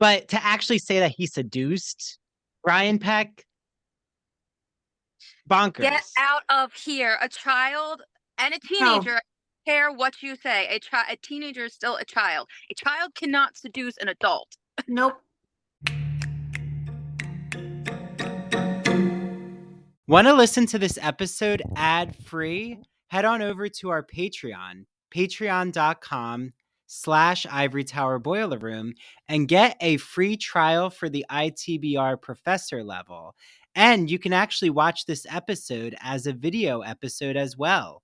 But to actually say that he seduced Brian Peck, Get bonkers. out of here. A child and a No, teenager, care what you say. A teenager is still a child. A child cannot seduce an adult. nope. Want to listen to this episode ad-free? Head on over to our Patreon, patreon.com/Ivory Tower Boiler Room, and get a free trial for the ITBR professor level. And you can actually watch this episode as a video episode as well.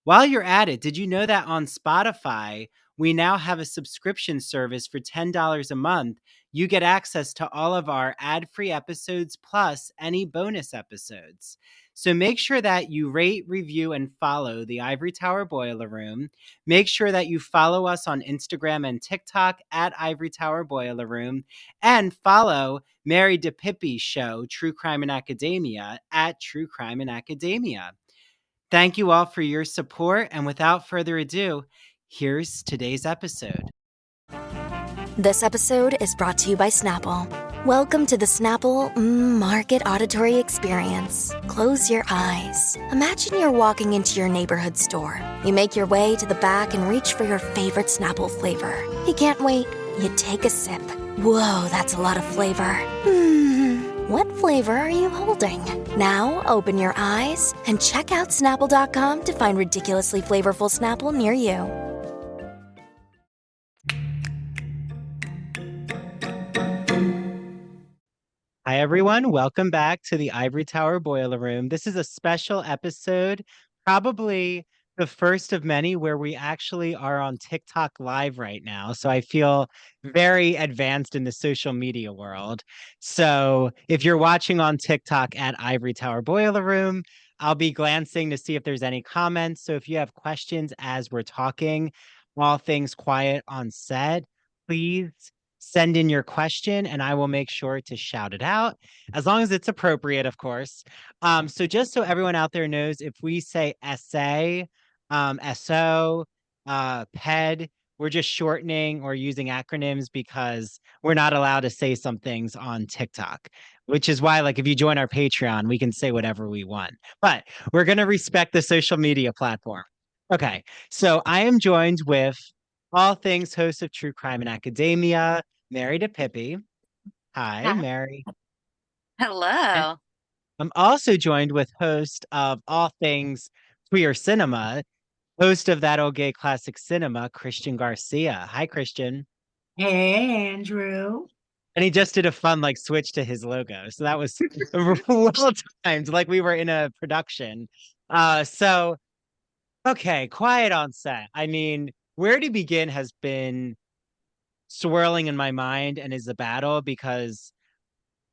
While you're at it, did you know that on Spotify, we now have a subscription service for $10 a month? You get access to all of our ad-free episodes plus any bonus episodes. So make sure that you rate, review, and follow the Ivory Tower Boiler Room. Make sure that you follow us on Instagram and TikTok at Ivory Tower Boiler Room. And follow Mary DiPipi show, True Crime in Academia, at True Crime in Academia. Thank you all for your support. And without further ado, here's today's episode. This episode is brought to you by Snapple. Welcome to the Snapple Market Auditory Experience. Close your eyes. Imagine you're walking into your neighborhood store. You make your way to the back and reach for your favorite Snapple flavor. You can't wait. You take a sip. Whoa, that's a lot of flavor. What flavor are you holding? Now open your eyes and check out Snapple.com to find ridiculously flavorful Snapple near you. Hi, everyone. Welcome back to the Ivory Tower Boiler Room. This is a special episode, probably the first of many where we actually are on TikTok live right now. So I feel very advanced in the social media world. So if you're watching on TikTok at Ivory Tower Boiler Room, I'll be glancing to see if there's any comments. So if you have questions as we're talking, all things quiet on set, please send in your question and I will make sure to shout it out as long as it's appropriate, of course. So just so everyone out there knows, if we say essay, SO, PED, we're just shortening or using acronyms because we're not allowed to say some things on TikTok, which is why, like, if you join our Patreon, we can say whatever we want, but we're going to respect the social media platform. Okay, so I am joined with all things host of True Crime in Academia, Mary DiPipi. Hi, Ah, Mary. And Hello. I'm also joined with host of all things queer cinema, host of That Old Gay Classic Cinema, Christian Garcia. Hi, Christian. hey, Andrew. And he just did a fun like switch to his logo. So that was well timed, like we were in a production. So okay, quiet on set. I mean, where to begin has been swirling in my mind and is a battle because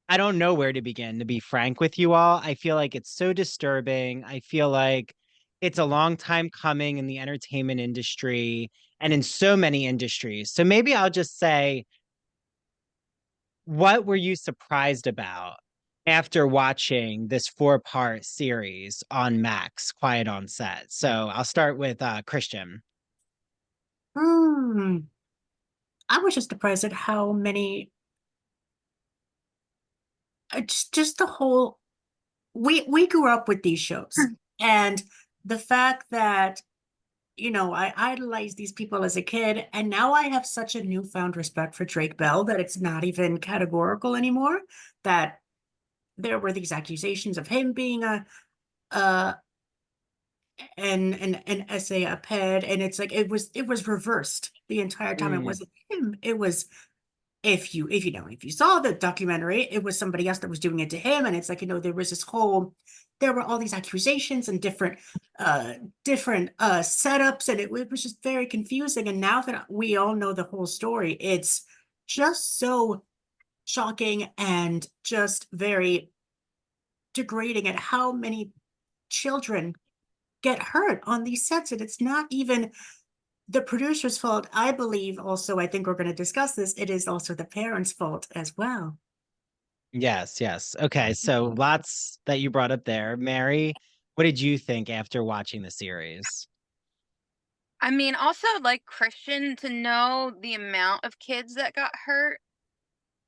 I don't know where to begin, to be frank with you all. I feel like it's so disturbing. I feel like it's a long time coming in the entertainment industry and in so many industries. So maybe I'll just say, what were you surprised about after watching this 4-part series on Max, Quiet on Set? So I'll start with Christian. Hmm. I was just surprised at how many, just the whole, we grew up with these shows. And the fact that, I idolized these people as a kid, and now I have such a newfound respect for Drake Bell that it's not even categorical anymore, that there were these accusations of him being a an essay a ped, and it's like it was reversed the entire time. It Mm, wasn't him. It was, if you saw the documentary, it was somebody else that was doing it to him. And it's like, there were all these accusations and different setups, and it was just very confusing. And now that we all know the whole story, it's just so shocking and just very degrading at how many children get hurt on these sets. And it's not even the producer's fault. I believe also, I think we're going to discuss this, it is also the parents' fault as well. yes, yes. Okay, so lots that you brought up there. Mary, what did you think after watching the series? I mean, also like Christian, to know the amount of kids that got hurt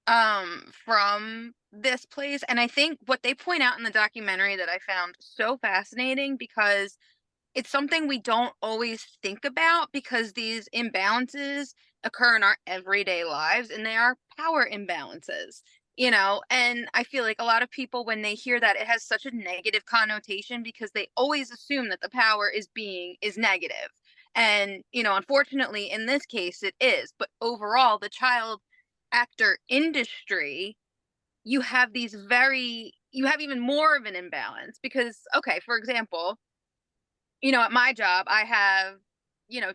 from this place. And I think what they point out in the documentary that I found so fascinating, because it's something we don't always think about, because these imbalances occur in our everyday lives and they are power imbalances, and I feel like a lot of people, when they hear that, it has such a negative connotation because they always assume that the power is negative. And unfortunately in this case it is, but overall the child actor industry, you have even more of an imbalance, because, okay, for example, at my job, I have,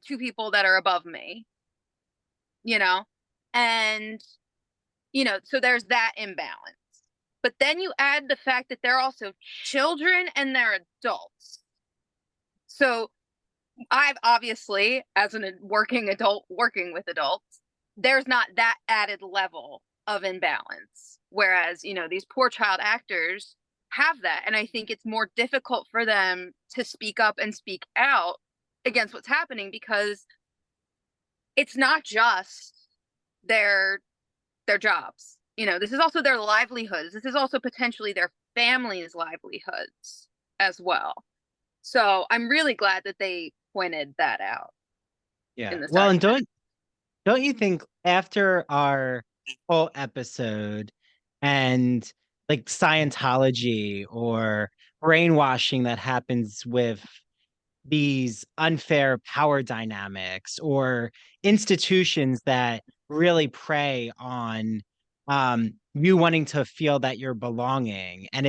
two people that are above me, you know, and, so there's that imbalance. But then you add the fact that they're also children and they're adults. So I've obviously, as a working adult working with adults, there's not that added level of imbalance. Whereas, these poor child actors have that. And I think it's more difficult for them to speak up and speak out against what's happening, because it's not just their jobs. This is also their livelihoods. This is also potentially their families' livelihoods as well. So I'm really glad that they pointed that out. Yeah. Well, and don't you think after our whole episode and like Scientology or brainwashing that happens with these unfair power dynamics, or institutions that really prey on you wanting to feel that you're belonging, and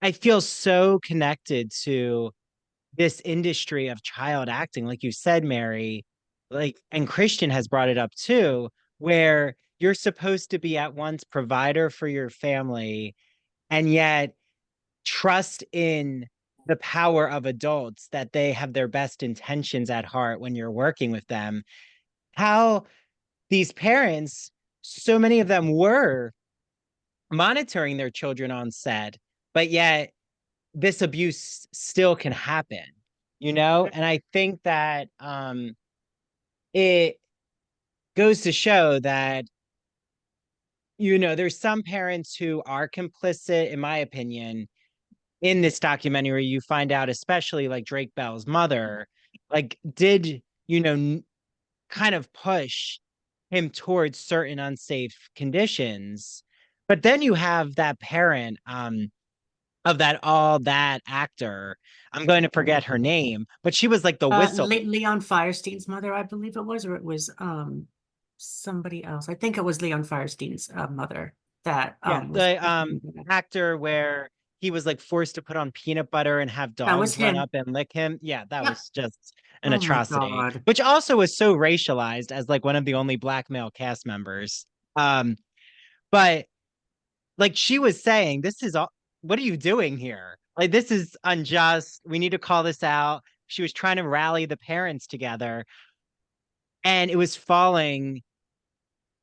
I feel so connected to this industry of child acting, like you said, Mary, and Christian has brought it up too, where you're supposed to be at once provider for your family and yet trust in the power of adults, that they have their best intentions at heart when you're working with them. How these parents, so many of them were monitoring their children on set, but yet this abuse still can happen, And I think that it goes to show that, there's some parents who are complicit, in my opinion. In this documentary, you find out, especially like Drake Bell's mother, like did, kind of push him towards certain unsafe conditions. But then you have that parent, of that actor. I'm going to forget her name, but she was like the whistle. Leon Firestein's mother, I believe it was, or it was somebody else. I think it was Leon Firestein's mother that was the actor where he was like forced to put on peanut butter and have dogs run up and lick him. Yeah, that was just an atrocity, which also was so racialized as like one of the only black male cast members. But like she was saying, this is all, what are you doing here? Like, this is unjust. We need to call this out. She was trying to rally the parents together, and it was falling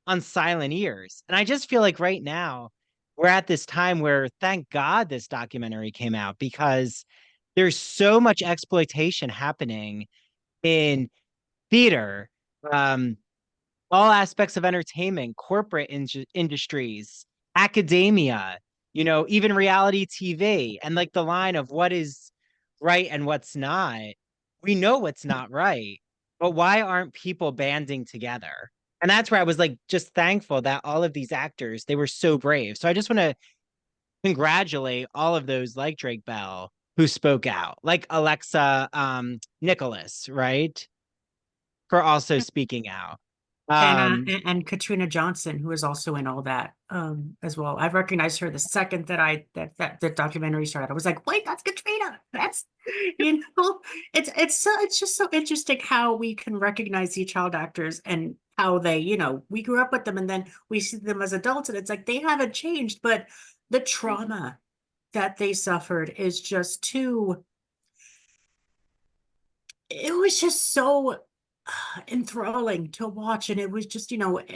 on silent ears. And I just feel like right now we're at this time where, thank God this documentary came out, because there's so much exploitation happening in theater, all aspects of entertainment, corporate industries, academia, even reality TV, and like the line of what is right and what's not. We know what's not right, but why aren't people banding together? And that's where I was like, just thankful that all of these actors, they were so brave. So I just want to congratulate all of those like Drake Bell who spoke out, like Alexa Nikolas, right? For also speaking out. And Katrina Johnson, who is also in all that as well. I recognized her the second that the documentary started. I was like, wait, that's Katrina. That's it's just so interesting how we can recognize these child actors and how they, we grew up with them and then we see them as adults and it's like they haven't changed, but the trauma that they suffered is just too, it was just so enthralling to watch. And it was just,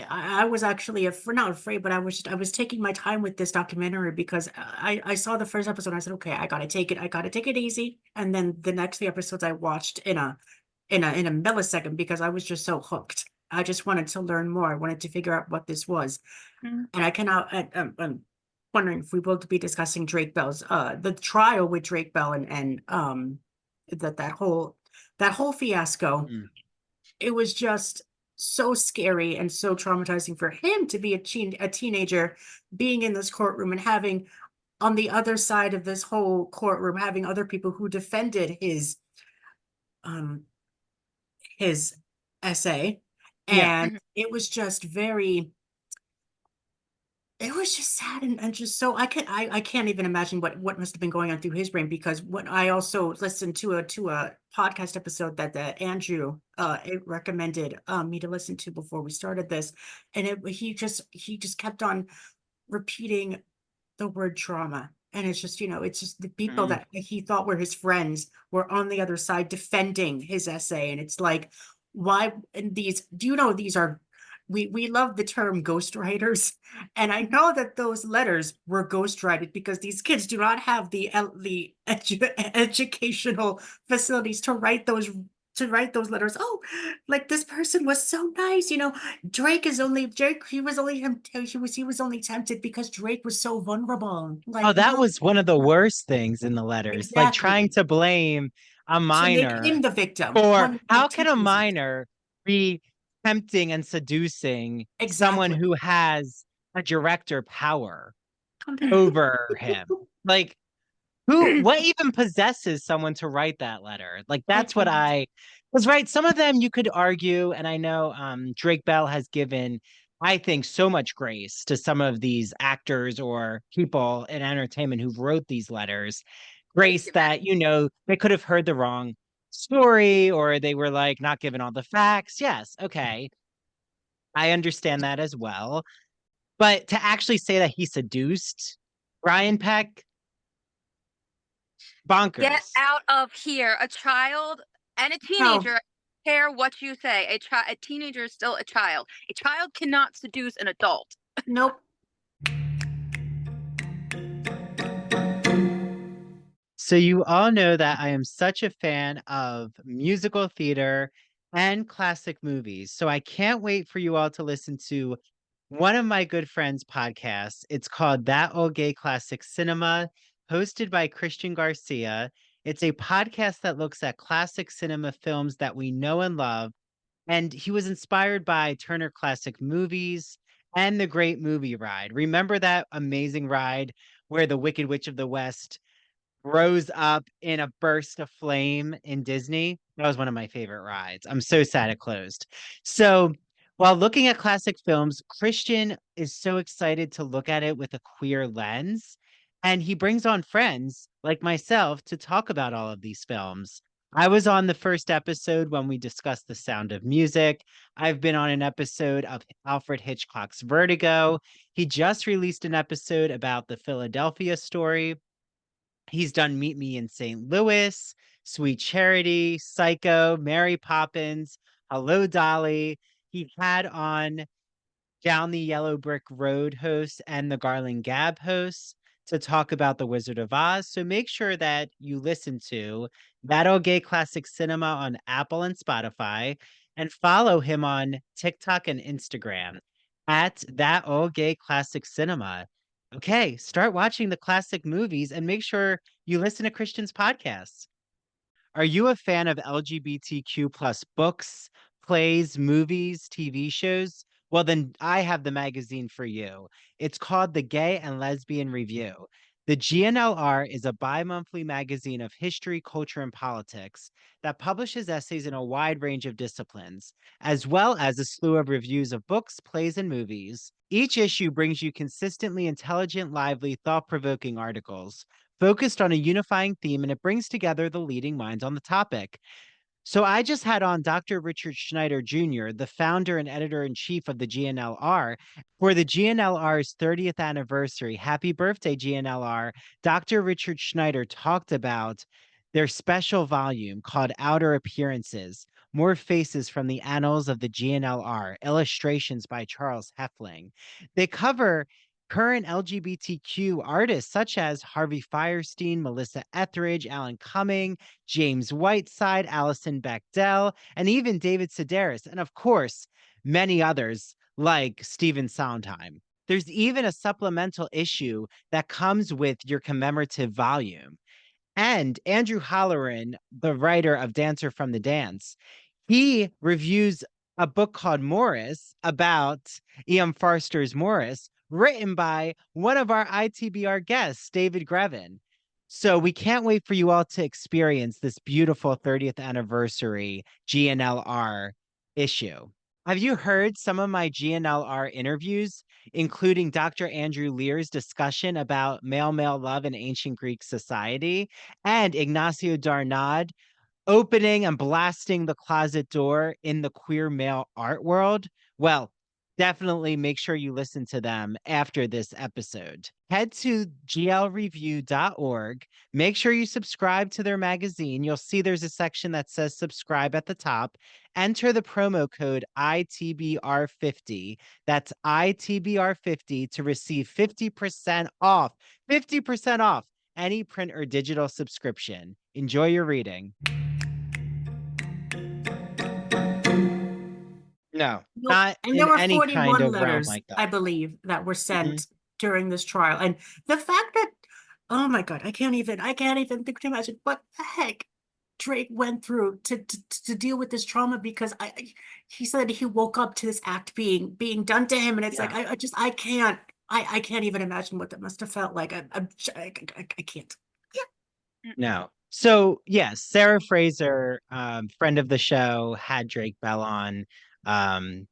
I was actually not afraid, but I was taking my time with this documentary because I saw the first episode and I said, okay, I gotta take it easy. And then the next few episodes I watched in a millisecond because I was just so hooked. I just wanted to learn more. I wanted to figure out what this was. Mhm. And I cannot, I'm wondering if we will be discussing Drake Bell's, the trial with Drake Bell and that whole fiasco. Mm. It was just so scary and so traumatizing for him to be a teenager being in this courtroom and having on the other side of this whole courtroom, having other people who defended um his essay. Yeah. And Mhm. it was just it was just sad and just so I can't even imagine what must have been going on through his brain, because when I also listened to a podcast episode that Andrew it recommended me to listen to before we started this, and he just kept on repeating the word trauma. And it's just, it's just the people Mm. that he thought were his friends were on the other side defending his essay. And it's like, why? And these are, we love the term ghostwriters. And I know that those letters were ghostwrited because these kids do not have the educational facilities to write those letters. Oh, like this person was so nice. Drake, he was only tempted because Drake was so vulnerable. Oh, Like, that no, was one of the worst things in the letters, like trying exactly. to blame a To make minor him the victim. for One how like can a teaching something. minor be tempting and seducing someone Exactly. who has a director power over him? Like, what even possesses someone to write that letter? Like, I that's what can't. I was right. Some of them you could argue, and I know Drake Bell has given, I think, so much grace to some of these actors or people in entertainment who wrote these letters. Way Grace too many. that, they could have heard the wrong story or they were like not given all the facts. Yes, okay. I understand that as well. But to actually say that he seduced Brian Peck, Get bonkers. out of here. A child and a No, teenager, care what you say. A teenager is still a child. A child cannot seduce an adult. nope. So you all know that I am such a fan of musical theater and classic movies. So I can't wait for you all to listen to one of my good friends' podcasts. It's called That Old Gay Classic Cinema, hosted by Christian Garcia. It's a podcast that looks at classic cinema films that we know and love. And he was inspired by Turner Classic Movies and The Great Movie Ride. Remember that amazing ride where the Wicked Witch of the West rose up in a burst of flame in Disney? That was one of my favorite rides. I'm so sad it closed. So, while looking at classic films, Christian is so excited to look at it with a queer lens. And he brings on friends like myself to talk about all of these films. I was on the first episode when we discussed The Sound of Music. I've been on an episode of Alfred Hitchcock's Vertigo. He just released an episode about the Philadelphia story. He's done Meet Me in St. Louis, Sweet Charity, Psycho, Mary Poppins, Hello Dolly. He had on Down the Yellow Brick Road hosts and the Garland Gab hosts to talk about The Wizard of Oz. So make sure that you listen to That Old Gay Classic Cinema on Apple and Spotify and follow him on TikTok and Instagram at That Old Gay Classic Cinema. Okay, start watching the classic movies and make sure you listen to Christian's podcasts. Are you a fan of LGBTQ plus books, plays, movies, TV shows? Well, then I have the magazine for you. It's called The Gay and Lesbian Review. The GNLR is a bi monthly magazine of history, culture, and politics that publishes essays in a wide range of disciplines, as well as a slew of reviews of books, plays, and movies. Each issue brings you consistently intelligent, lively, thought provoking articles focused on a unifying theme, and it brings together the leading minds on the topic. So I just had on Dr. Richard Schneider Jr., the founder and editor-in-chief of the GNLR. For the GNLR's 30th anniversary, happy birthday, GNLR, Dr. Richard Schneider talked about their special volume called Outer Appearances, More Faces from the Annals of the GNLR, illustrations by Charles Heffling. They cover current LGBTQ artists such as Harvey Fierstein, Melissa Etheridge, Alan Cumming, James Whiteside, Alison Bechdel, and even David Sedaris. And of course, many others like Stephen Sondheim. There's even a supplemental issue that comes with your commemorative volume. And Andrew Holleran, the writer of Dancer from the Dance, he reviews a book called Morris about E.M. Forster's Morris, written by one of our ITBR guests, David Grevin. So we can't wait for you all to experience this beautiful 30th anniversary GNLR issue. Have you heard some of my GNLR interviews, including Dr. Andrew Lear's discussion about male-male love in ancient Greek society and Ignacio Darnad opening and blasting the closet door in the queer male art world? Well, definitely make sure you listen to them after this episode. Head to glreview.org. Make sure you subscribe to their magazine. You'll see there's a section that says subscribe at the top. Enter the promo code ITBR50. That's ITBR50 to receive 50% off. 50% off any print or digital subscription. Enjoy your reading. No, Nope. not And in there were any 41 kind of realm letters, like that. I believe, that were sent during this trial. And the fact that, oh my God, I can't even think to imagine what the heck Drake went through to deal with this trauma, because he said he woke up to this act being done to him, and it's like I can't even imagine what that must have felt like. I can't. Yeah. No. So yes, Sarah Fraser, friend of the show, had Drake Bell on. I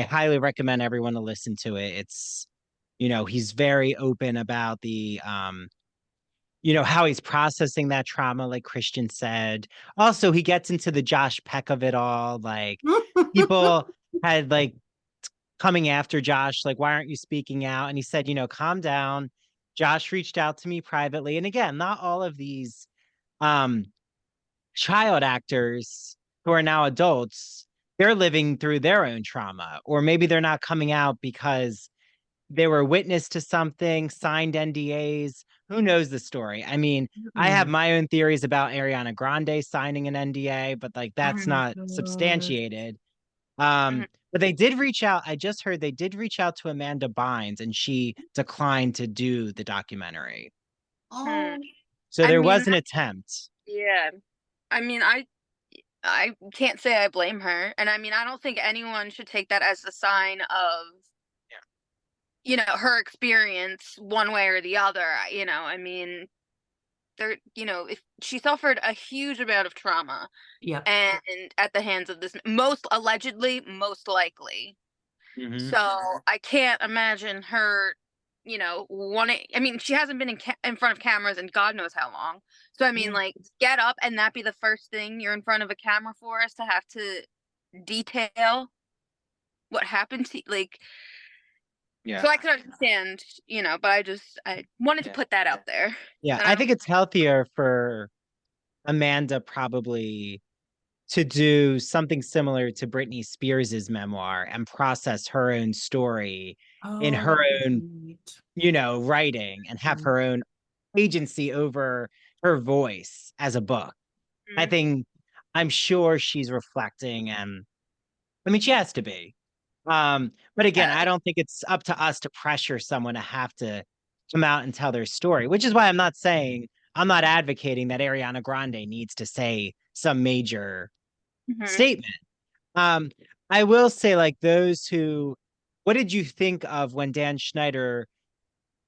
highly recommend everyone to listen to it. It's, he's very open about the how he's processing that trauma, like Christian said. Also, he gets into the Josh Peck of it all. Like, people had like coming after Josh, like, why aren't you speaking out? And he said, calm down. Josh reached out to me privately. And again, not all of these child actors who are now adults, they're living through their own trauma, or maybe they're not coming out because they were witness to something, signed NDAs. Who knows the story? I mean, I have my own theories about Ariana Grande signing an NDA, but like that's not substantiated. But they did reach out. I just heard they did reach out to Amanda Bynes, and she declined to do the documentary. Oh, So there was an attempt. Yeah. I mean, I can't say I blame her. And I mean, I don't think anyone should take that as a sign of, her experience one way or the other. I mean, if she suffered a huge amount of trauma. yeah. And at the hands of this, most likely. So I can't imagine her, wanting. I mean, she hasn't been in front of cameras in God knows how long. So I mean, like, get up and that be the first thing you're in front of a camera for, us to have to detail what happened to, like. Yeah. So I could understand, but I wanted to put that out there. Yeah, And I think it's healthier for Amanda probably to do something similar to Britney Spears's memoir and process her own story in her own, writing, and have her own agency over her voice as a book. I'm sure she's reflecting, and I mean, she has to be. But again, I don't think it's up to us to pressure someone to have to come out and tell their story, which is why I'm not advocating that Ariana Grande needs to say some major statement. I will say, like, what did you think of when Dan Schneider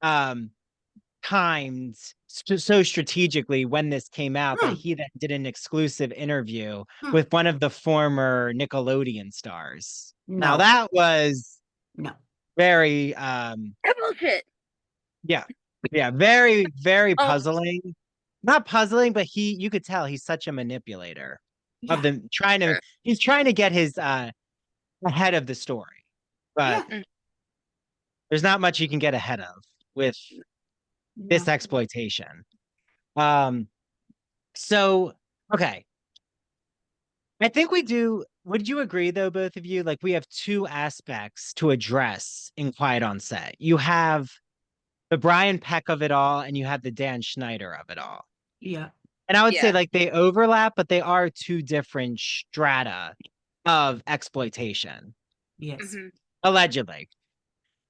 timed so strategically when this came out that he then did an exclusive interview with one of the former Nickelodeon stars? Now that was very bullshit. Yeah, very, very puzzling. Not puzzling, but you could tell he's such a manipulator of them, he's trying to get his ahead of the story. But there's not much you can get ahead of with this exploitation. So okay. I think we do. Would you agree, though, both of you? Like, we have two aspects to address in Quiet on Set. You have the Brian Peck of it all, and you have the Dan Schneider of it all. Yeah. And I would say, like, they overlap, but they are two different strata of exploitation. Yes. Mhm. Allegedly,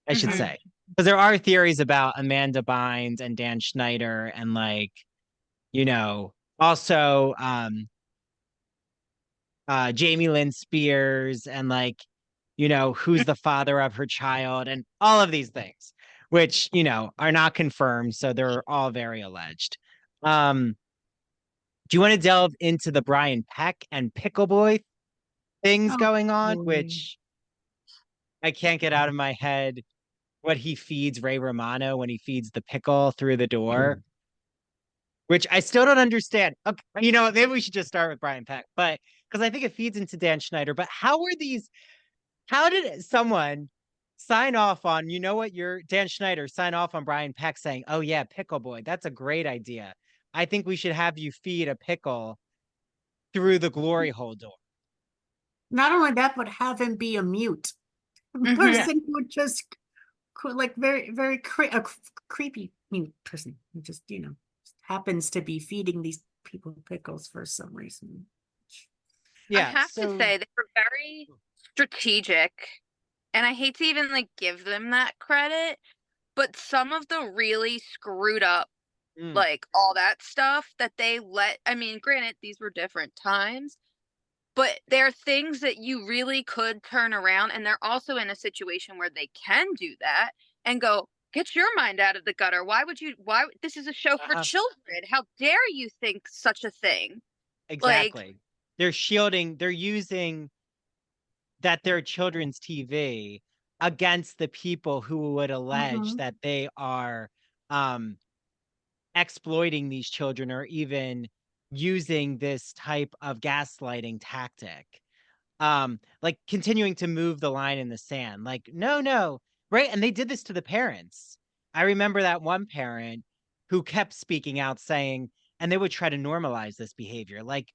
I should Mhm. say. Because there are theories about Amanda Bynes and Dan Schneider and like, also Jamie Lynn Spears and like, who's the father of her child and all of these things, which, are not confirmed. So they're all very alleged. Do you want to delve into the Brian Peck and Pickle Boy things Oh, going on, boy. which I can't get out of my head what he feeds Ray Romano when he feeds the pickle through the door, which I still don't understand. Okay, maybe we should just start with Brian Peck, but because I think it feeds into Dan Schneider. But how did someone sign off on, Dan Schneider sign off on Brian Peck saying, oh, yeah, Pickle Boy, that's a great idea. I think we should have you feed a pickle through the glory hole door. Not only that, but have him be a mute Mhm. person who would just like very, very creepy mute person who just, happens to be feeding these people pickles for some reason. I Yeah. have to say they were very strategic, and I hate to even like give them that credit, but some of the really screwed up like all that stuff that they I mean, granted, these were different times, but there are things that you really could turn around, and they're also in a situation where they can do that and go, get your mind out of the gutter. Why this is a show for children. How dare you think such a thing? Exactly. Like, They're using that they're children's TV against the people who would allege Mhm. that they are exploiting these children or even using this type of gaslighting tactic. Like continuing to move the line in the sand. Like, no. Right. And they did this to the parents. I remember that one parent who kept speaking out saying, and they would try to normalize this behavior. Like,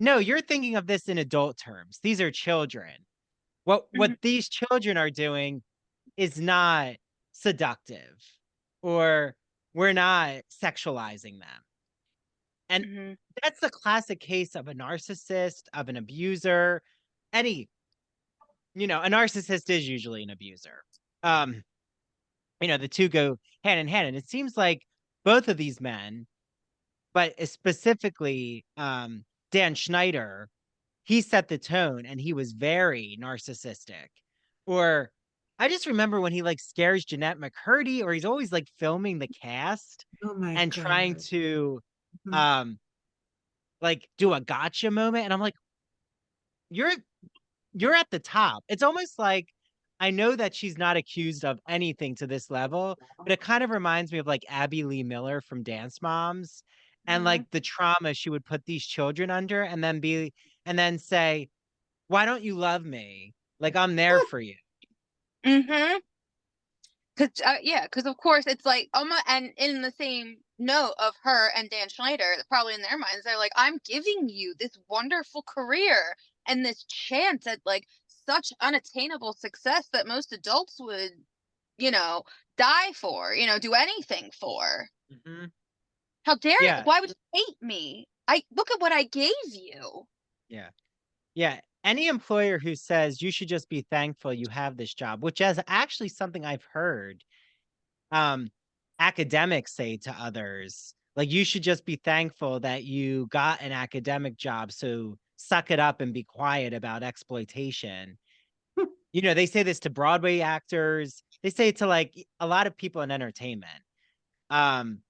no, you're thinking of this in adult terms. These are children. What mhm, these children are doing is not seductive, or we're not sexualizing them. And mhm, that's the classic case of a narcissist, of an abuser. Any, a narcissist is usually an abuser. Um, the two go hand in hand. And it seems like both of these men, but specifically Dan Schneider, he set the tone and he was very narcissistic. Or I just remember when he like scares Jeanette McCurdy, or he's always like filming the cast Oh my and trying God. to Mhm. like do a gotcha moment. And I'm like, you're you're at the top. It's almost like I know that she's not accused of anything to this level, but it kind of reminds me of like Abby Lee Miller from Dance Moms and mhm, like the trauma she would put these children under and then say, why don't you love me? Like I'm there for you. mhm. Because of course it's like and in the same note of her and Dan Schneider, probably in their minds, they're like, I'm giving you this wonderful career and this chance at like such unattainable success that most adults would, you know, die for, do anything for. Mhm. How dare you? Yeah. Why would you hate me? I look at what I gave you. Yeah. Yeah. Any employer who says you should just be thankful you have this job, which is actually something I've heard um academics say to others, like you should just be thankful that you got an academic job, so suck it up and be quiet about exploitation. They say this to Broadway actors, they say it to like a lot of people in entertainment. um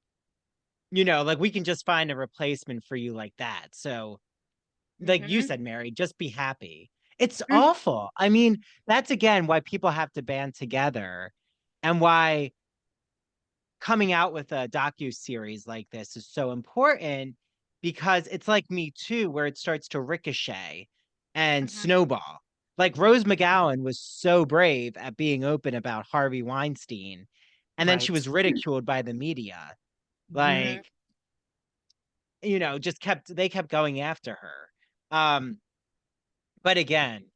like we can just find a replacement for you like that, so like you Mhm. said, Mary, just be happy. It's Mhm. awful. I mean, that's again why people have to band together, and why coming out with a docu-series like this is so important, because it's like Me Too, where it starts to ricochet and Mhm. snowball. Like Rose McGowan was so brave at being open about Harvey Weinstein, and then she Right. was ridiculed by the media. Mhm. Mhm. Like, just they kept going after her. But again,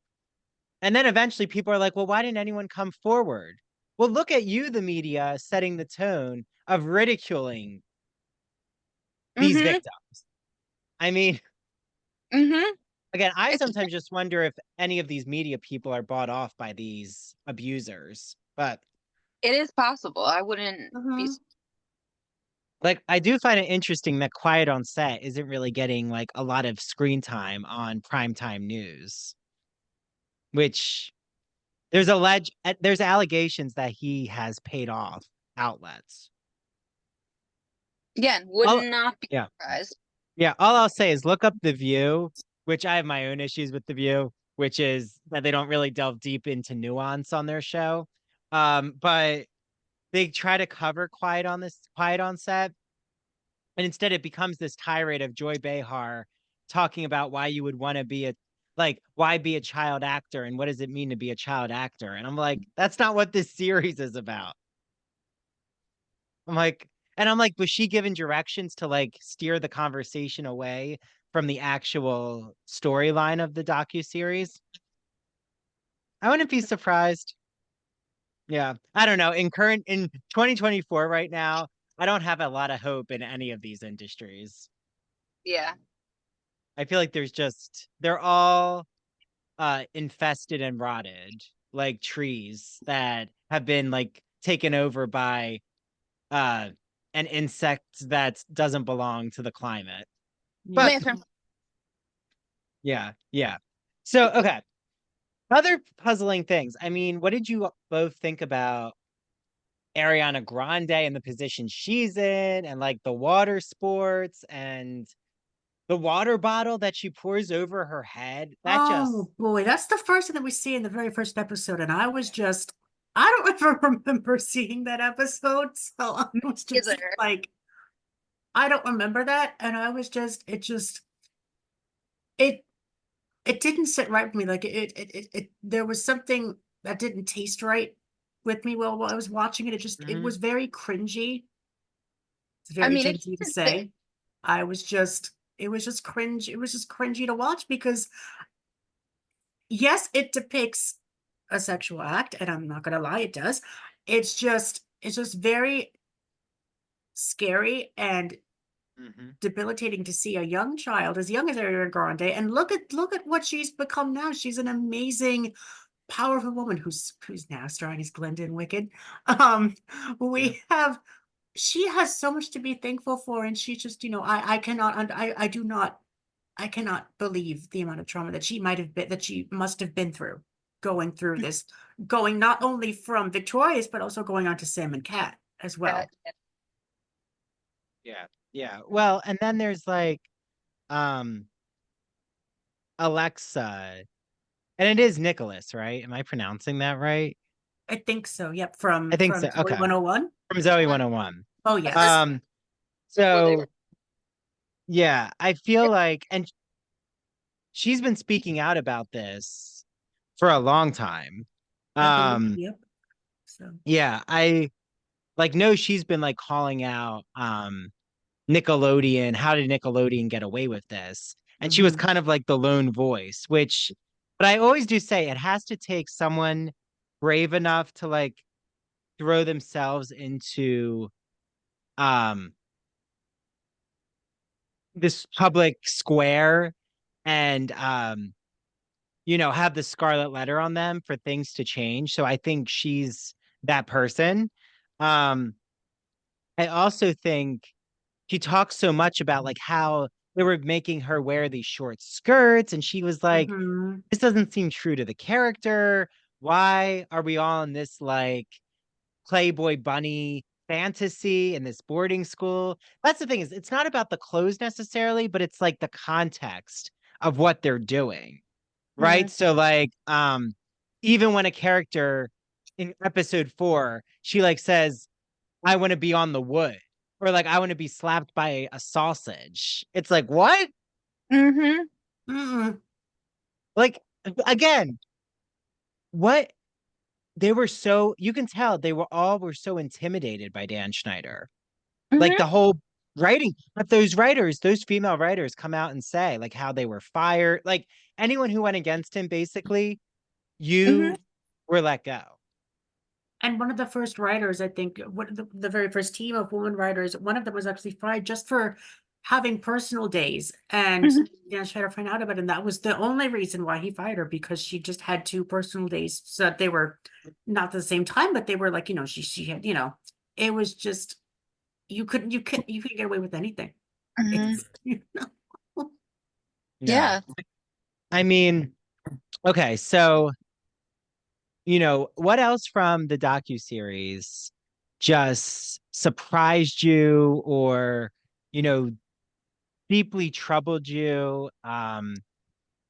and then eventually people are like, well, why didn't anyone come forward? Well, look at you, the media, setting the tone of ridiculing these Mhm. victims. I mean, Mhm. Again, I It's sometimes just wonder if any of these media people are bought off by these abusers. But it is possible. I wouldn't be. Mhm. like, I do find it interesting that Quiet on Set isn't really getting like a lot of screen time on primetime news, which there's allegations that he has paid off outlets. Again, would All, not be yeah. surprised. Yeah, all I'll say is look up The View, which I have my own issues with The View, which is that they don't really delve deep into nuance on their show. But they try to cover Quiet on Set, and instead it becomes this tirade of Joy Behar talking about why you would want to be why be a child actor and what does it mean to be a child actor? And I'm like, that's not what this series is about. I'm like, was she given directions to like steer the conversation away from the actual storyline of the docuseries? I wouldn't be surprised. Yeah. I don't know. In 2024 right now, I don't have a lot of hope in any of these industries. Yeah. I feel like they're all infested and rotted like trees that have been like taken over by uh an insect that doesn't belong to the climate. But Lantern. yeah, yeah. So okay. Other puzzling things. I mean, what did you both think about Ariana Grande and the position she's in, and like the water sports and the water bottle that she pours over her head? That just Oh boy, that's the first thing that we see in the very first episode, and I don't ever remember seeing that episode, so I was just Either. like, I don't remember that, and it it didn't sit right with me. Like there was something that didn't taste right with me while I was watching it. It Mhm. was very cringy. It's I very mean, Gen it Z to doesn't fit. say. It was just cringe. It was just cringy to watch because yes, it depicts a sexual act, and I'm not gonna lie, it does. It's just very scary and Mhm. debilitating to see a young child as young as Ariana Grande, and look at what she's become now. She's an amazing, powerful woman who's now starring as Glinda in Wicked. Um, Yeah. we have she has so much to be thankful for, and she just, I cannot, I do not, I cannot believe the amount of trauma that she must have been through, going through this, going not only from Victorious, but also going on to Sam and Cat as well. Yeah. Yeah. Well, and then there's like um Alexa, and it is Nikolas, right? Am I pronouncing that right? I think so. Yep, I think from so. Zoe Okay. 101. From Zoe 101. Oh Yeah, this yes. Um, where they were. so yeah, I feel like, and she's been speaking out about this for a long time. I believe. Um, Yep. So. yeah, I like know she's been like calling out Nickelodeon. How did Nickelodeon get away with this? And she was Mhm. kind of like the lone voice, but I always do say it has to take someone brave enough to like throw themselves into um this public square and have the scarlet letter on them for things to change. So I think she's that person. Um, I also think she talks so much about like how they were making her wear these short skirts, and she was like, Mhm. this doesn't seem true to the character. Why are we all in this like Playboy bunny fantasy in this boarding school? That's the thing, is it's not about the clothes necessarily, but it's like the context of what they're doing. Right? Mhm. So like even when a character in episode 4, she like says, I want to be on the wood, or like I want to be slapped by a sausage. It's like, what? Mm-hmm. Mm-mm. Like again, what they were so you can tell were so intimidated by Dan Schneider. Like Mm-hmm. the whole writing, but those female writers come out and say like how they were fired. Like anyone who went against him, basically, Mm-hmm. you were let go. And one of the first writers, I think, the very first team of women writers, one of them was actually fired just for having personal days, and Mhm. Dan Schneider find out about it, and that was the only reason why he fired her, because she just had 2 personal days. So they were not the same time, but they were like, she had, it was just, you couldn't get away with anything. Mhm. It's, No. Yeah. I mean, okay, so what else from the docuseries just surprised you or, you know, deeply troubled you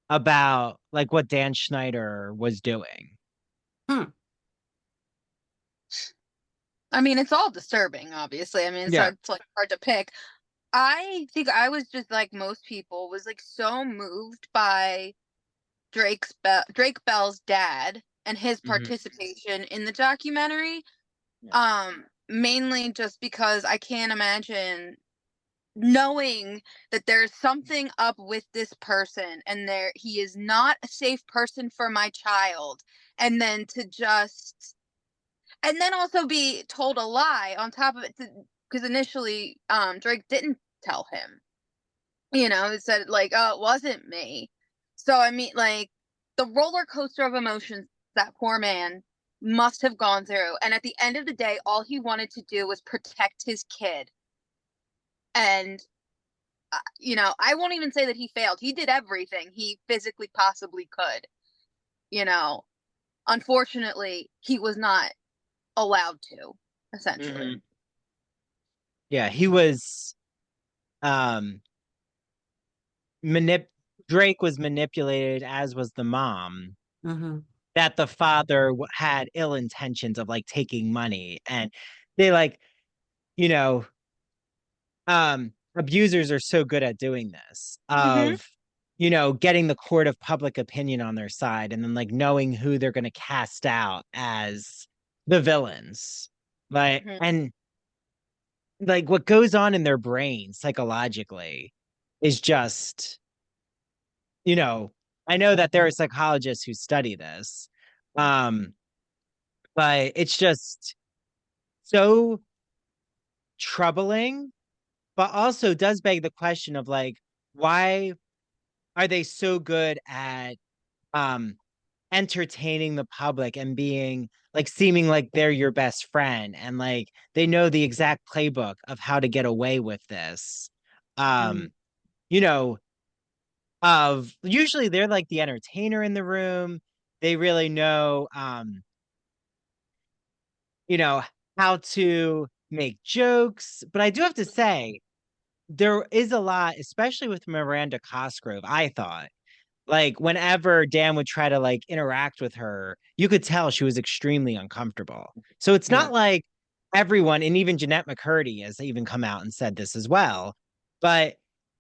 about like what Dan Schneider was doing? Hmm. I mean, it's all disturbing, obviously. I mean, Yeah. it's like hard to pick. I think I was just like most people, was like so moved by Drake Bell's dad and his Mhm. participation in the documentary. Mainly just because I can't imagine knowing that there's something up with this person, and he is not a safe person for my child, and then also be told a lie on top of it, because initially Drake didn't tell him. It said like, "Oh, it wasn't me." So I mean, like, the roller coaster of emotions that poor man must have gone through, and at the end of the day, all he wanted to do was protect his kid. And I won't even say that he failed. He did everything he physically possibly could. You know, Unfortunately, he was not allowed to, essentially. Mhm. Yeah, he was um manip Drake was manipulated, as was the mom, Mhm. that the father had ill intentions of like taking money, and they like, you know, abusers are so good at doing this, Mhm. of getting the court of public opinion on their side, and then like knowing who they're going to cast out as the villains, like, Mhm. and like what goes on in their brain psychologically is just, I know that there are psychologists who study this, um but it's just so troubling, but also does beg the question of like, why are they so good at um entertaining the public and being like, seeming like they're your best friend, and like they know the exact playbook of how to get away with this, Mhm. um you know of usually they're like the entertainer in the room. They really know, you know how to make jokes. But I do have to say, there is a lot, especially with Miranda Cosgrove, I thought. Like, whenever Dan would try to like interact with her, you could tell she was extremely uncomfortable. So it's Yeah. not like everyone, and even Jeanette McCurdy has even come out and said this as well, but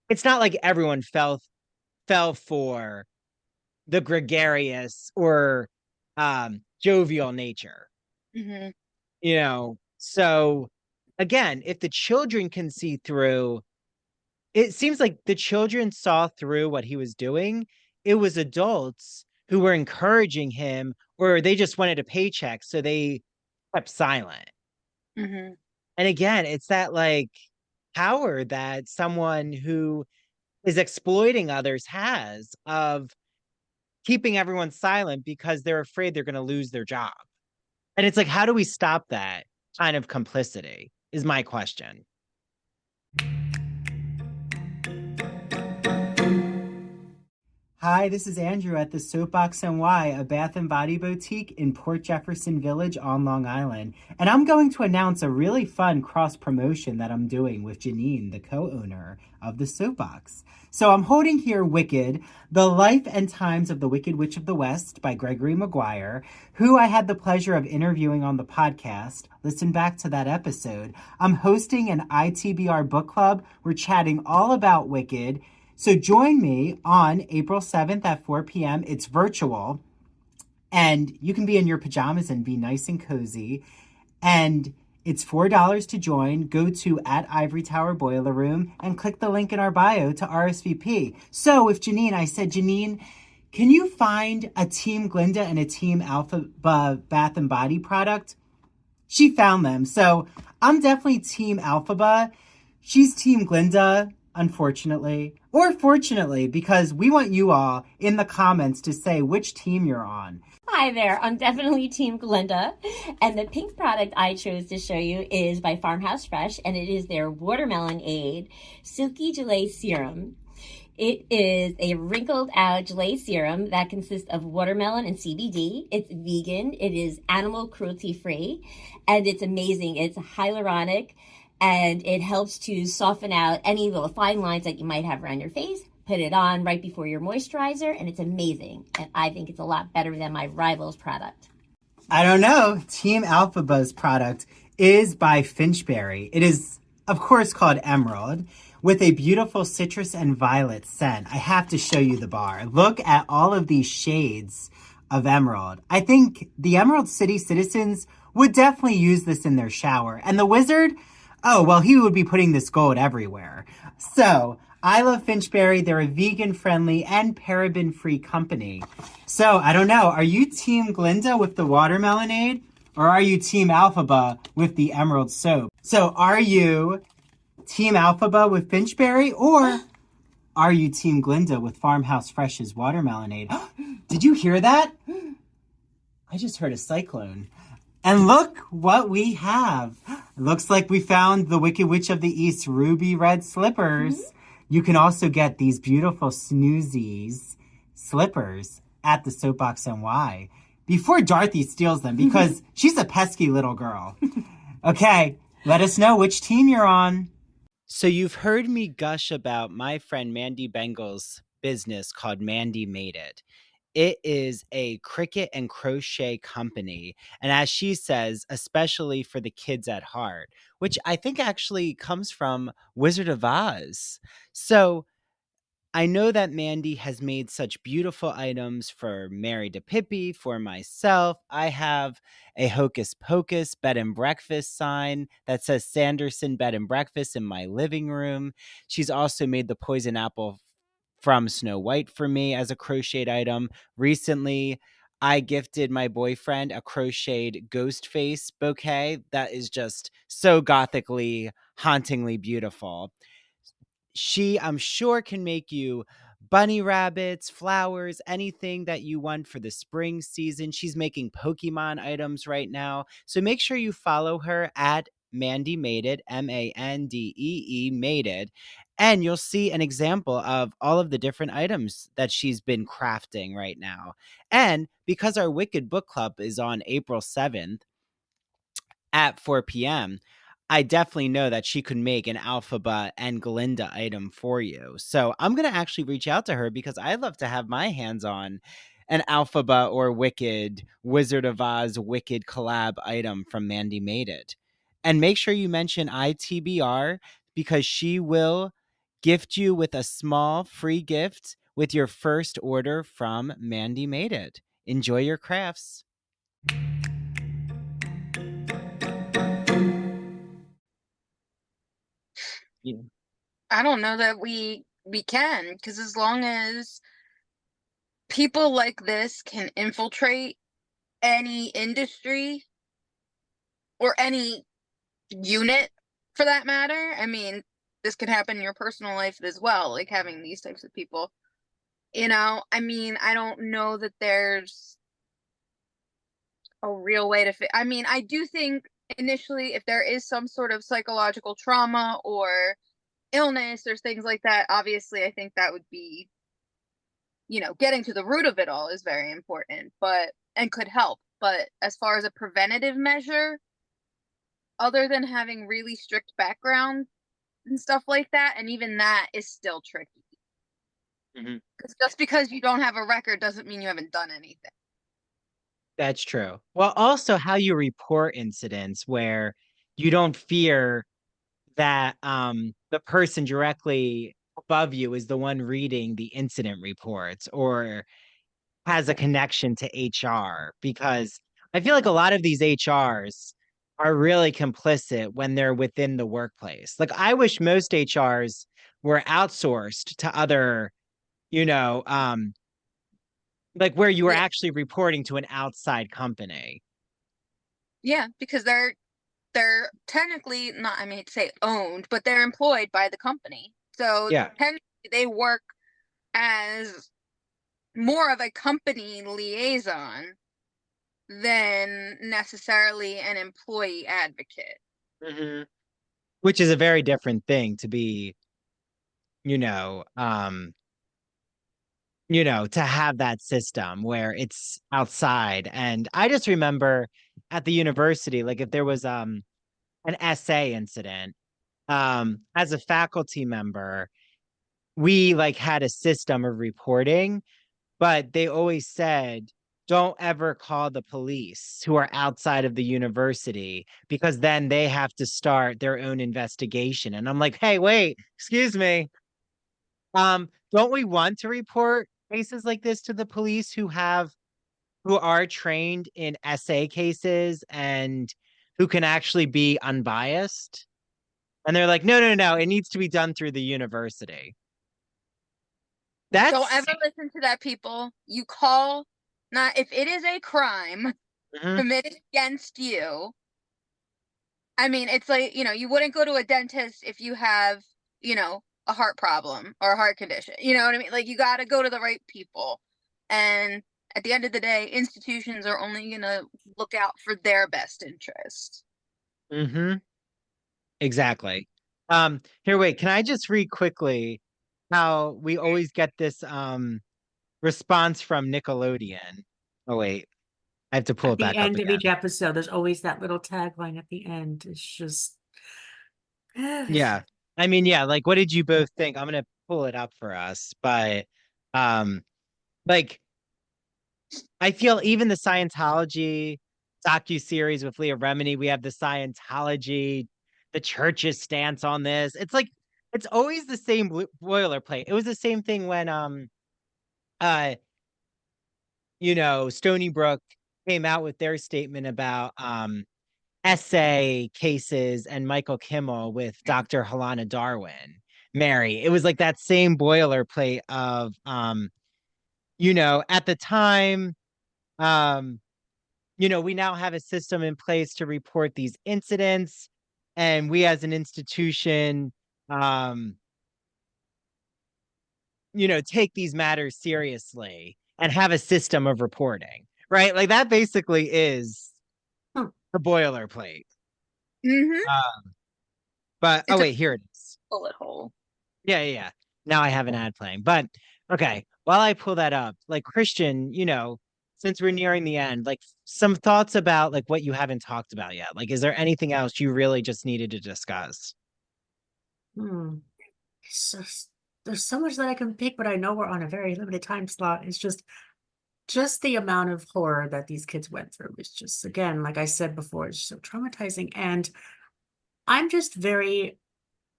it's not like everyone fell for the gregarious or jovial nature. Mhm. So again, if the children can see through, it seems like the children saw through what he was doing. It was adults who were encouraging him, or they just wanted a paycheck, so they kept silent. Mhm. And again, it's that like power that someone who is exploiting others has, of keeping everyone silent because they're afraid they're going to lose their job. And it's like, how do we stop that kind of complicity is my question. Hi, this is Andrew at the Soapbox NY, a bath and body boutique in Port Jefferson Village on Long Island. And I'm going to announce a really fun cross promotion that I'm doing with Janine, the co-owner of the Soapbox. So I'm holding here Wicked, The Life and Times of the Wicked Witch of the West by Gregory Maguire, who I had the pleasure of interviewing on the podcast. Listen back to that episode. I'm hosting an ITBR book club. We're chatting all about Wicked. So join me on April 7th at 4 p.m. It's virtual, and you can be in your pajamas and be nice and cozy. And it's $4 to join. Go to @Ivory Tower Boiler Room and click the link in our bio to RSVP. So with Janine, I said, Janine, can you find a Team Glinda and a Team Alpha Bath and Body product? She found them. So I'm definitely Team Alphaba. She's Team Glinda. unfortunately, or fortunately, because we want you all in the comments to say which team you're on. Hi there, I'm definitely Team Glinda, and the pink product I chose to show you is by Farmhouse Fresh, and it is their Watermelon Aid Silky Gelée Serum. It is a wrinkled out gelée serum that consists of watermelon and CBD. It's vegan, it is animal cruelty free, and it's amazing. It's hyaluronic, and it helps to soften out any little fine lines that you might have around your face. Put it on right before your moisturizer, and it's amazing. And I think it's a lot better than my rival's product. I don't know. Team Alphaba's product is by Finchberry. It is, of course, called Emerald, with a beautiful citrus and violet scent. I have to show you the bar. Look at all of these shades of emerald. I think the Emerald City citizens would definitely use this in their shower. And the wizard, oh, well, he would be putting this gold everywhere. So, I love Finchberry. They're a vegan-friendly and paraben-free company. So, I don't know. Are you Team Glinda with the Watermelonade? Or are you Team Alphaba with the Emerald Soap? So, are you Team Alphaba with Finchberry? Or are you Team Glinda with Farmhouse Fresh's Watermelonade? Did you hear that? I just heard a cyclone. And look what we have. It looks like we found the Wicked Witch of the East ruby red slippers. You can also get these beautiful Snoozies slippers at the Soapbox NY before Dorothy steals them, because she's a pesky little girl. Okay, let us know which team you're on. So you've heard me gush about my friend Mandy Bengal's business called Mandy Made It. It is a cricket and crochet company, and as she says, especially for the kids at heart, which I think actually comes from Wizard of Oz. So I know that Mandy has made such beautiful items for Mary DiPipi, for myself. I have a Hocus Pocus bed and breakfast sign that says Sanderson Bed and Breakfast in my living room. She's also made the poison apple from Snow White for me as a crocheted item. Recently, I gifted my boyfriend a crocheted ghost face bouquet that is just so gothically, hauntingly beautiful. She, I'm sure, can make you bunny rabbits, flowers, anything that you want for the spring season. She's making Pokemon items right now. So make sure you follow her at Mandy Made It, Mandee Made It. And you'll see an example of all of the different items that she's been crafting right now. And because our Wicked Book Club is on April 7th at 4 p.m., I definitely know that she could make an Alphaba and Glinda item for you. So I'm going to actually reach out to her because I'd love to have my hands on an Alphaba or Wicked Wizard of Oz Wicked collab item from Mandy Made It. And make sure you mention ITBR because she will gift you with a small free gift with your first order from Mandy Made It. Enjoy your crafts. Yeah. I don't know that we can, because as long as people like this can infiltrate any industry or any unit for that matter, I mean, this could happen in your personal life as well, like having these types of people. You know, I mean, I don't know that there's a real way to I mean, I do think initially if there is some sort of psychological trauma or illness or things like that, obviously I think that would be, you know, getting to the root of it all is very important, but and could help. But as far as a preventative measure, other than having really strict background and stuff like that, and even that is still tricky. Because just because you don't have a record doesn't mean you haven't done anything. That's true. Well, also how you report incidents where you don't fear that the person directly above you is the one reading the incident reports or has a connection to HR, because I feel like a lot of these HRs are really complicit when they're within the workplace. Like I wish most HRs were outsourced to other, you know, like where you were actually reporting to an outside company. Yeah, because they're technically not, I mean, to say owned, but they're employed by the company. So Yeah. technically they work as more of a company liaison than necessarily an employee advocate. Mm-hmm. Which is a very different thing to be, to have that system where it's outside. And I just remember at the university, like if there was an essay incident, as a faculty member, we like had a system of reporting, but they always said, don't ever call the police who are outside of the university because then they have to start their own investigation. And I'm like, hey, wait, excuse me. Don't we want to report cases like this to the police who are trained in essay cases and who can actually be unbiased? And they're like, no, no, no, it needs to be done through the university. Don't ever listen to that, people. You call, not if it is a crime committed against you. I mean, it's like, you wouldn't go to a dentist if you have, a heart problem or a heart condition. You know what I mean? Like, you got to go to the right people. And at the end of the day, institutions are only going to look out for their best interest. Mm-hmm. Exactly. Here, wait, can I just read quickly how we always get this response from Nickelodeon? Oh, wait, I have to pull At it the back up end of again. each episode, there's always that little tagline at the end. It's just Yeah. I mean, yeah, like what did you both think? I'm gonna pull it up for us, but like I feel even the Scientology docuseries with Leah Remini, we have the Scientology, the church's stance on this. It's like it's always the same boilerplate. It was the same thing when uh Stony Brook came out with their statement about essay cases and Michael Kimmel with Dr. Helena Darwin. Mary, it was like that same boilerplate of at the time, we now have a system in place to report these incidents, and we as an institution take these matters seriously and have a system of reporting, right? Like that basically is the boilerplate. But It's wait, here it is. bullet hole. Yeah. Now I have an ad playing. But okay, while I pull that up, like Christian, since we're nearing the end, like some thoughts about like what you haven't talked about yet. Like, is there anything else you really just needed to discuss? It's just, there's so much that I can pick, but I know we're on a very limited time slot. It's just the amount of horror that these kids went through. It's just, again, like I said before, it's so traumatizing. And I'm just very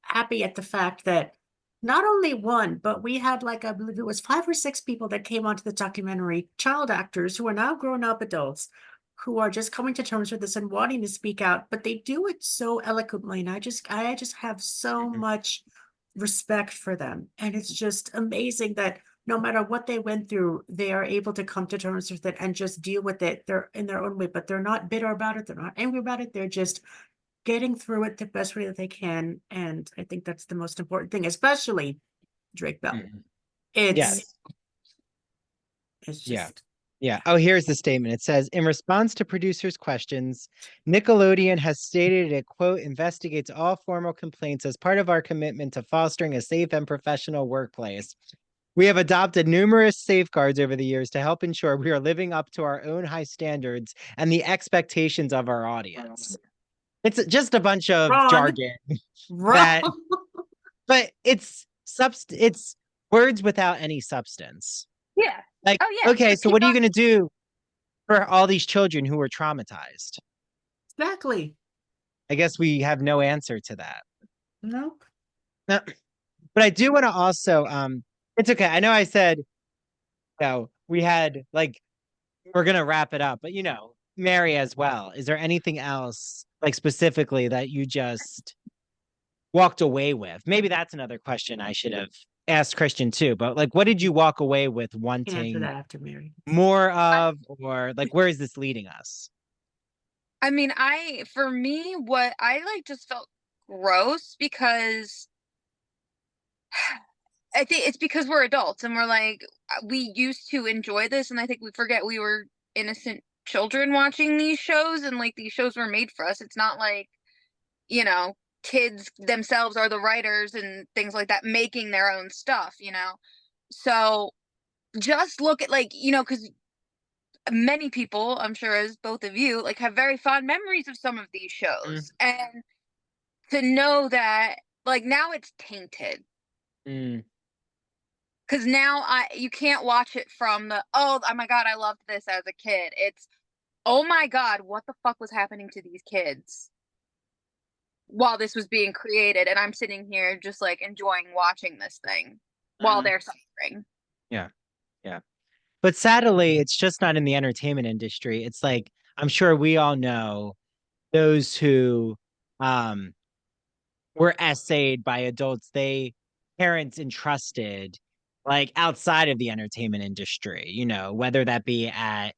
happy at the fact that not only one, but we had like, I believe it was 5 or 6 people that came onto the documentary, child actors who are now grown up adults who are just coming to terms with this and wanting to speak out, but they do it so eloquently. And I just have so much respect for them. And it's just amazing that no matter what they went through, they are able to come to terms with it and just deal with it. They're in their own way, but they're not bitter about it. They're not angry about it. They're just getting through it the best way that they can. And I think that's the most important thing, especially Drake Bell. It's just Yeah. Oh, here's the statement. It says, in response to producers' questions, Nickelodeon has stated it, quote, investigates all formal complaints as part of our commitment to fostering a safe and professional workplace. We have adopted numerous safeguards over the years to help ensure we are living up to our own high standards and the expectations of our audience. It's just a bunch of jargon that, but it's words without any substance. Yeah. Like, okay, so what are you going to do for all these children who were traumatized? Exactly. I guess we have no answer to that. Nope. No, but I do want to also, it's okay. I know I said, we had like, we're going to wrap it up, but Mary as well. Is there anything else like specifically that you just walked away with? Maybe that's another question I should have asked Christian too, but like, what did you walk away with wanting answer that after Mary. more of, or like, where is this leading us? I mean, for me, what I like just felt gross because I think it's because we're adults and we're like, we used to enjoy this, and I think we forget we were innocent children watching these shows, and like these shows were made for us. It's not like, you know, kids themselves are the writers and things like that making their own stuff, you know? So just look at, like, you know, because many people, I'm sure as both of you, like, have very fond memories of some of these Mm, shows. And to know that, like, now it's tainted. mm. Because now you can't watch it from the, oh my god, I loved this as a kid. It's, oh my god, what the fuck was happening to these kids while this was being created, and I'm sitting here just like enjoying watching this thing while Mm. they're suffering. Yeah, yeah. But sadly, it's just not in the entertainment industry. It's like, I'm sure we all know those who um were essayed by adults they parents entrusted, like outside of the entertainment industry, you know, whether that be at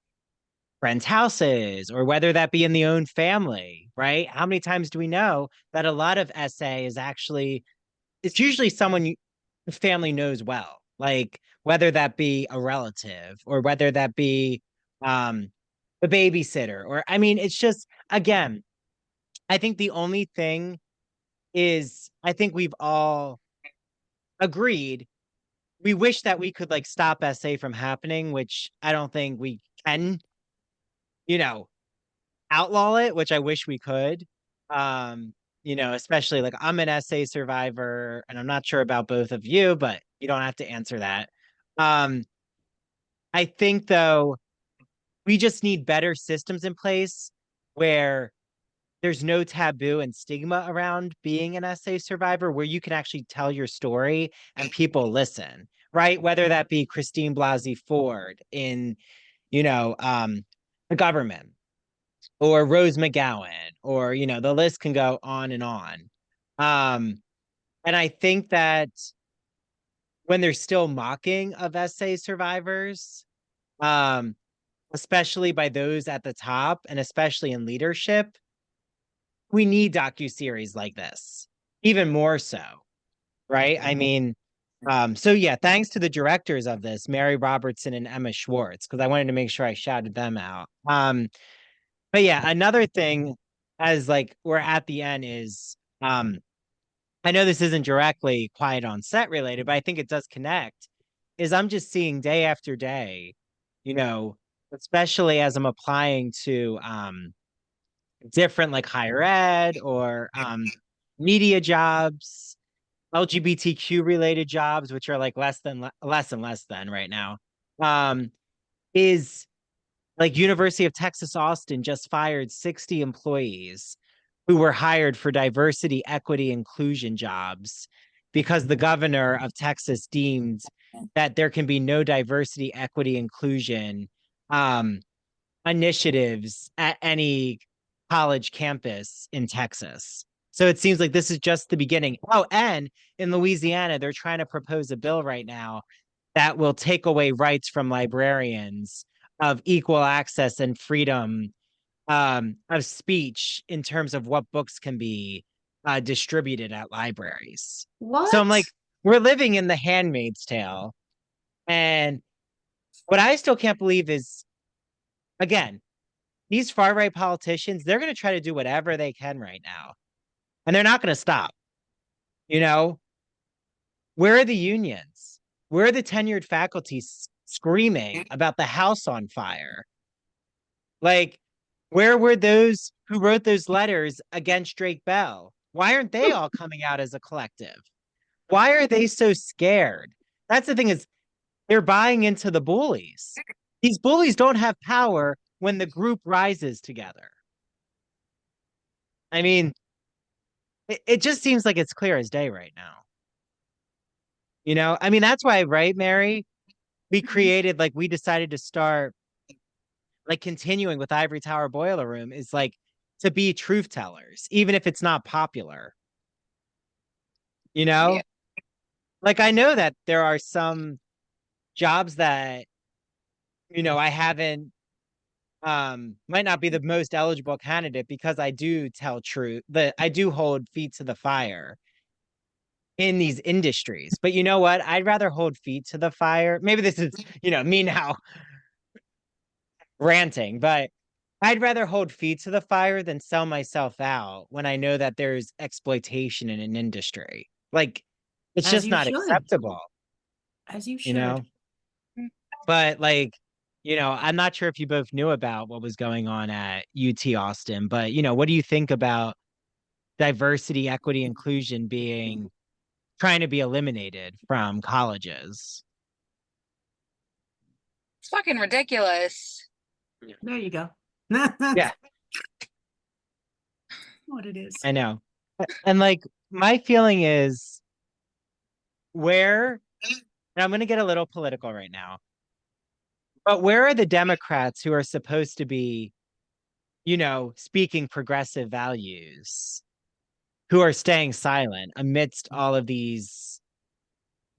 friends' houses or whether that be in the own family, right? How many times do we know that a lot of essay is actually, it's usually someone the family knows well, like whether that be a relative or whether that be um the babysitter, or I mean, it's just, again, I think the only thing is, I think we've all agreed, we wish that we could like stop SA from happening, which I don't think we can, you know, outlaw it, which I wish we could. Um, you know, especially like I'm an SA survivor and I'm not sure about both of you, but you don't have to answer that. Um, I think though, we just need better systems in place where there's no taboo and stigma around being an SA survivor, where you can actually tell your story and people listen, right? Whether that be Christine Blasey Ford in, you know, the government, or Rose McGowan, or, you know, the list can go on and on. And I think that when there's still mocking of SA survivors, um, especially by those at the top and especially in leadership, we need docuseries like this, even more so, right? I mean, so yeah, thanks to the directors of this, Mary Robertson and Emma Schwartz, because I wanted to make sure I shouted them out. But yeah, another thing, as like we're at the end, is I know this isn't directly Quiet on Set related, but I think it does connect, is I'm just seeing day after day, you know, especially as I'm applying to different like higher ed or media jobs, LGBTQ related jobs, which are like less and less than right now, um, is like University of Texas Austin just fired 60 employees who were hired for diversity, equity, inclusion jobs because the governor of Texas deemed that there can be no diversity, equity, inclusion um, initiatives at any college campus in Texas. So it seems like this is just the beginning. Oh, and in Louisiana, they're trying to propose a bill right now that will take away rights from librarians of equal access and freedom of speech in terms of what books can be distributed at libraries. So I'm What? like, we're living in the Handmaid's Tale. And what I still can't believe is, again, these far right politicians, they're going to try to do whatever they can right now. And they're not going to stop. You know, where are the unions? Where are the tenured faculty screaming about the house on fire? Like, where were those who wrote those letters against Drake Bell? Why aren't they all coming out as a collective? Why are they so scared? That's the thing, is they're buying into the bullies. These bullies don't have power when the group rises together. I mean, it just seems like it's clear as day right now. You know, I mean, that's why, right, Mary? We created, like, we decided to start, like, continuing with Ivory Tower Boiler Room is like to be truth tellers, even if it's not popular, you know? Yeah. Like, I know that there are some jobs that, you know, I haven't, might not be the most eligible candidate because I do tell truth, that I do hold feet to the fire. in these industries. But you know what? I'd rather hold feet to the fire. Maybe this is, me now ranting, but I'd rather hold feet to the fire than sell myself out when I know that there's exploitation in an industry. Like, it's As just you not should. acceptable, As you you know? should. But like, I'm not sure if you both knew about what was going on at UT Austin, but what do you think about diversity, equity, inclusion being trying to be eliminated from colleges? It's fucking ridiculous. There you go. Yeah, What it is. I know. And like my feeling is where, and I'm going to get a little political right now, but where are the Democrats who are supposed to be, speaking progressive values, who are staying silent amidst all of these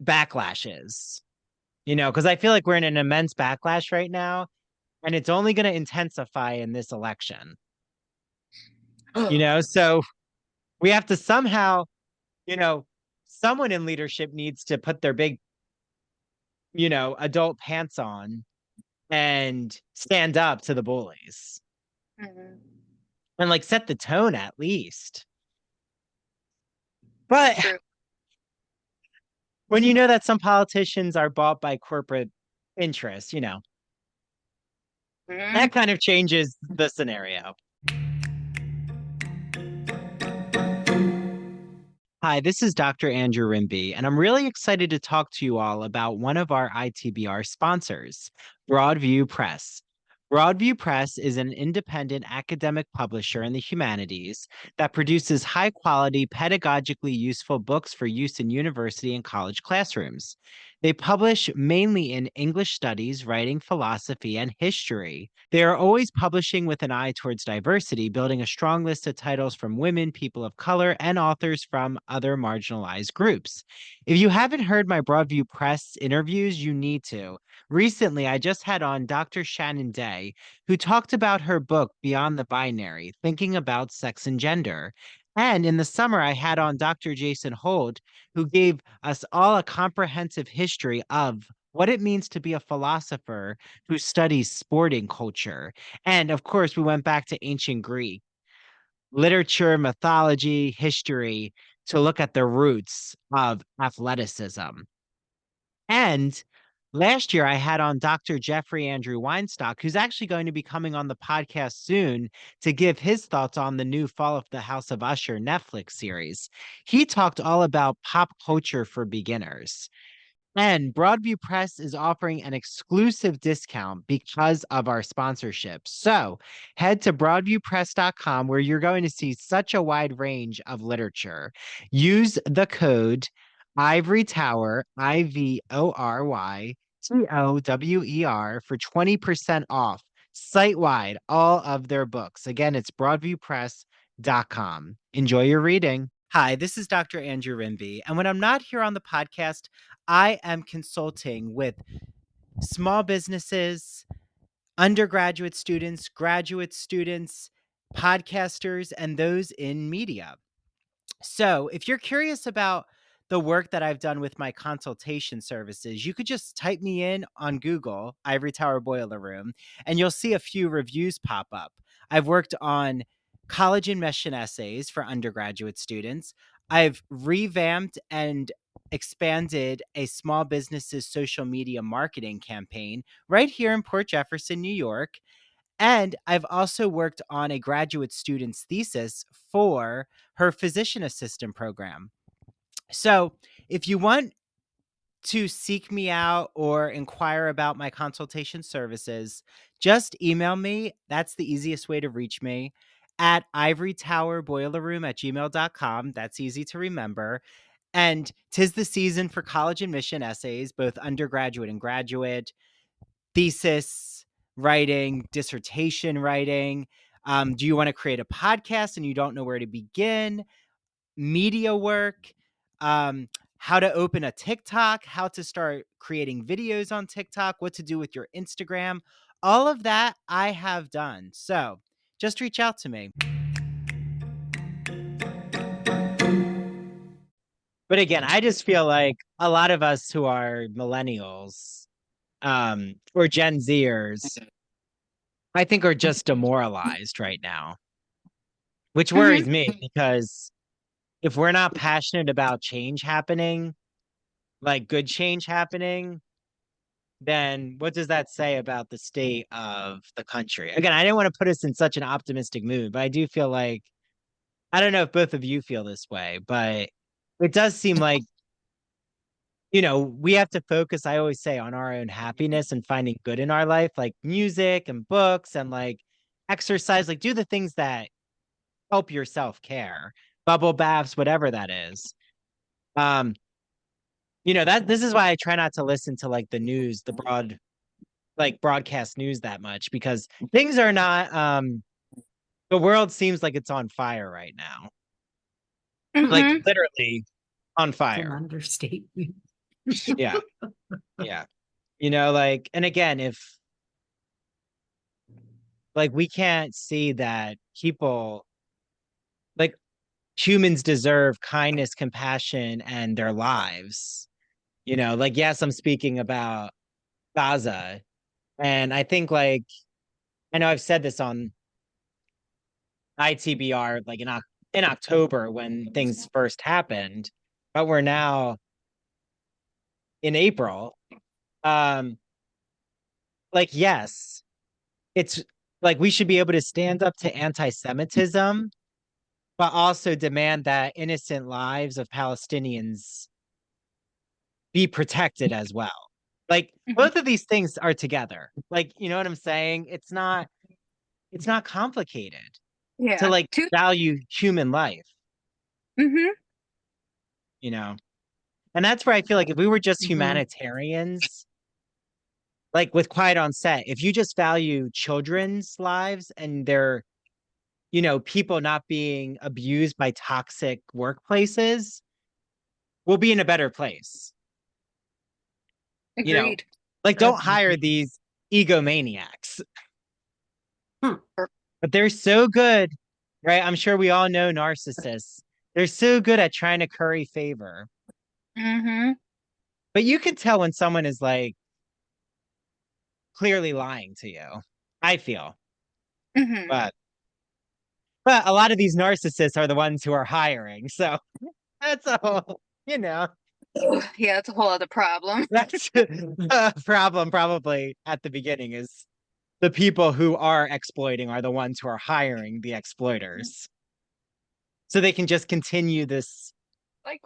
backlashes? Because I feel like we're in an immense backlash right now, and it's only going to intensify in this election. So we have to somehow, someone in leadership needs to put their big, adult pants on and stand up to the bullies and like set the tone at least. But True. when you know that some politicians are bought by corporate interests, that kind of changes the scenario. Hi, this is Dr. Andrew Rimby, and I'm really excited to talk to you all about one of our ITBR sponsors, Broadview Press. Broadview Press is an independent academic publisher in the humanities that produces high-quality, pedagogically useful books for use in university and college classrooms. They publish mainly in English studies, writing, philosophy, and history. They are always publishing with an eye towards diversity, building a strong list of titles from women, people of color, and authors from other marginalized groups. If you haven't heard my Broadview Press interviews, you need to. Recently, I just had on Dr. Shannon Day, who talked about her book, Beyond the Binary, Thinking About Sex and Gender. And in the summer, I had on Dr. Jason Holt, who gave us all a comprehensive history of what it means to be a philosopher who studies sporting culture. And of course, we went back to ancient Greek, literature, mythology, history to look at the roots of athleticism. And last year, I had on Dr. Jeffrey Andrew Weinstock, who's actually going to be coming on the podcast soon to give his thoughts on the new Fall of the House of Usher Netflix series. He talked all about pop culture for beginners. And Broadview Press is offering an exclusive discount because of our sponsorship. So head to broadviewpress.com where you're going to see such a wide range of literature. Use the code Ivory Tower, IVORYTOWER for 20% off site-wide all of their books. Again, it's broadviewpress.com. Enjoy your reading. Hi, this is Dr. Andrew Rimby, and when I'm not here on the podcast, I am consulting with small businesses, undergraduate students, graduate students, podcasters, and those in media. So if you're curious about the work that I've done with my consultation services, you could just type me in on Google, Ivory Tower Boiler Room, and you'll see a few reviews pop up. I've worked on college admission essays for undergraduate students. I've revamped and expanded a small business's social media marketing campaign right here in Port Jefferson, New York. And I've also worked on a graduate student's thesis for her physician assistant program. So if you want to seek me out or inquire about my consultation services, just email me. That's the easiest way to reach me at ivorytowerboilerroom@gmail.com. That's easy to remember. And 'tis the season for college admission essays, both undergraduate and graduate, thesis writing, dissertation writing. Do you want to create a podcast and you don't know where to begin? Media work, how to open a TikTok, how to start creating videos on TikTok, what to do with your Instagram. All of that I have done. So just reach out to me. But again, I just feel like a lot of us who are millennials, or Gen Zers, I think are just demoralized right now, which worries me because if we're not passionate about change happening, like good change happening, then what does that say about the state of the country? Again, I didn't want to put us in such an optimistic mood, but I do feel like, I don't know if both of you feel this way, but it does seem like, we have to focus, I always say, on our own happiness and finding good in our life, like music and books and like exercise, like do the things that help your self-care, bubble baths, whatever that is. That this is why I try not to listen to like the news, broadcast news that much, because things are not the world seems like it's on fire right now. Like literally on It's an fire. understatement. Yeah. Yeah. And again, if like we can't see that people, like humans deserve kindness, compassion, and their lives. Like yes, I'm speaking about Gaza. And I think like I know I've said this on ITBR like in October when things first happened, but we're now in April. Like yes, it's like we should be able to stand up to anti-Semitism, but also demand that innocent lives of Palestinians be protected as well. Like both of these things are together. Like, you know what I'm saying? It's not complicated to Yeah. like value human life, Mm-hmm. And that's where I feel like if we were just Mhm. humanitarians, like with Quiet on Set, if you just value children's lives and their, people not being abused by toxic workplaces, we'll be in a better place. Agreed. Like don't hire these egomaniacs. But they're so good, right? I'm sure we all know narcissists. They're so good at trying to curry favor. Mm-hmm. But you can tell when someone is like clearly lying to you, I feel. Mm-hmm. But a lot of these narcissists are the ones who are hiring. So that's a whole, Yeah, that's a whole other problem. that's a problem probably at the beginning is the people who are exploiting are the ones who are hiring the exploiters. So they can just continue this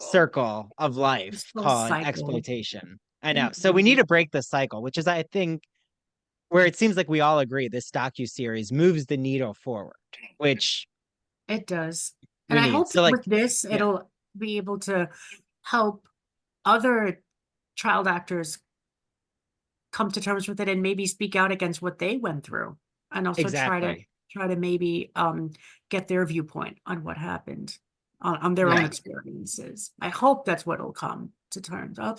circle of life This whole called cycle. exploitation. I know. So we need to break the cycle, which is, I think, where it seems like we all agree this docuseries moves the needle forward, which It does. we And I need. hope So, like, with this, yeah. it'll be able to help other child actors come to terms with it and maybe speak out against what they went through, and also Exactly. try to maybe get their viewpoint on what happened on their own Yeah. experiences. I hope that's what'll come to terms. I hope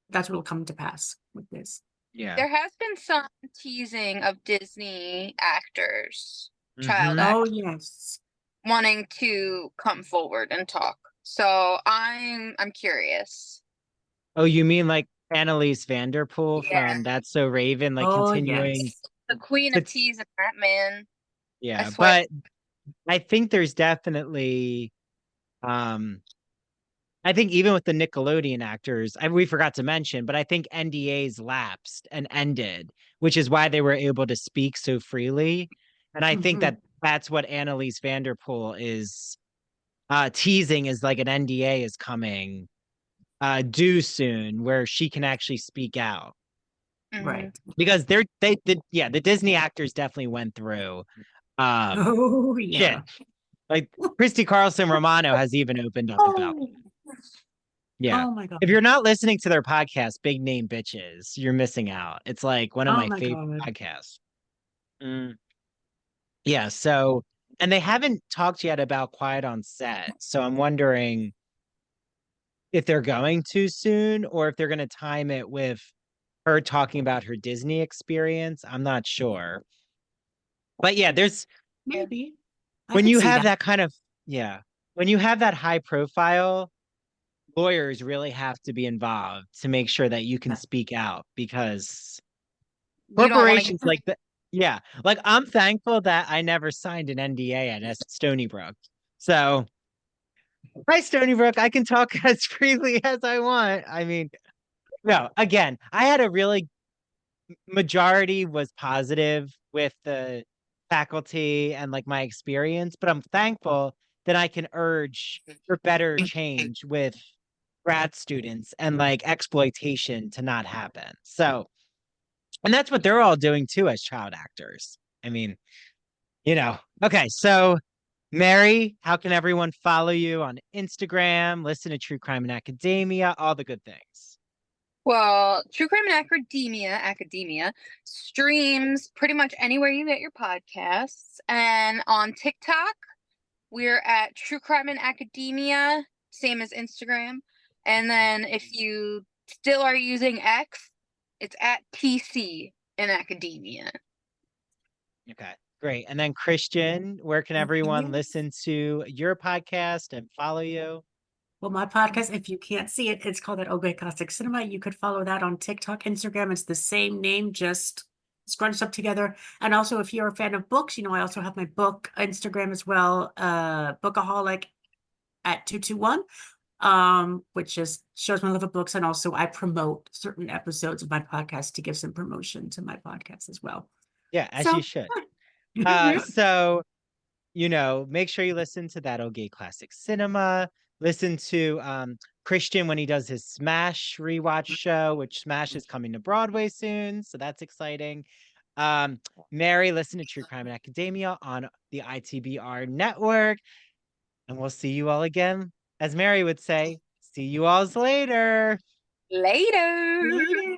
that's what'll come to pass with this. Yeah. There has been some teasing of Disney actors, child Mhm. Oh actors, yes. wanting to come forward and talk. So I'm curious. Oh, you mean like Annalise Vanderpool Yeah. from That's So Raven, like Oh continuing. yes. The queen to- of teasing that man. Yeah, I swear. but I think there's definitely I think even with the Nickelodeon actors, we forgot to mention, but I think NDAs lapsed and ended, which is why they were able to speak so freely. And I think that that's what Annalise Vanderpool is teasing, is like an NDA is coming due soon where she can actually speak out. Right. Because the Disney actors definitely went through Oh yeah. shit. Like Christy Carlson Romano has even opened up about it. Yeah. Oh my god. If you're not listening to their podcast, Big Name Bitches, you're missing out. It's like one of Oh my my favorite God. podcasts. Yeah. So, and they haven't talked yet about Quiet on Set. So I'm wondering if they're going too soon or if they're going to time it with her talking about her Disney experience. I'm not sure. But yeah, there's Maybe. I when could you see have that. that kind of, yeah, when you have that high profile, lawyers really have to be involved to make sure that you can speak out, because You don't want to corporations like that. Yeah. Like, I'm thankful that I never signed an NDA at Stony Brook. So, by Stony Brook, I can talk as freely as I want. I mean, no, again, I had a really majority was positive with the faculty and like my experience, but I'm thankful that I can urge for better change with grad students and like exploitation to not happen. So, and that's what they're all doing too as child actors. I mean, okay, so Mary, how can everyone follow you on Instagram, listen to True Crime in Academia, all the good things? Well, True Crime and Academia streams pretty much anywhere you get your podcasts. And on TikTok, we're at True Crime and Academia, same as Instagram. And then if you still are using X, it's at TC in Academia. Okay, great. And then Christian, where can everyone listen to your podcast and follow you? Well, my podcast, if you can't see it, it's called Okay Classic Cinema. You could follow that on TikTok, Instagram. It's the same name, just scrunched up together. And also, if you're a fan of books, I also have my book Instagram as well, Bookaholic at 221, which just shows my love of books. And also, I promote certain episodes of my podcast to give some promotion to my podcast as well. Yeah, as So, you should. yeah. So, make sure you listen to that Gay Classic Cinema. Listen to Christian when he does his Smash rewatch show, which Smash is coming to Broadway soon, so that's exciting. Mary, listen to True Crime and Academia on the ITBR network, and we'll see you all again. As Mary would say, see you alls later. Later. Later.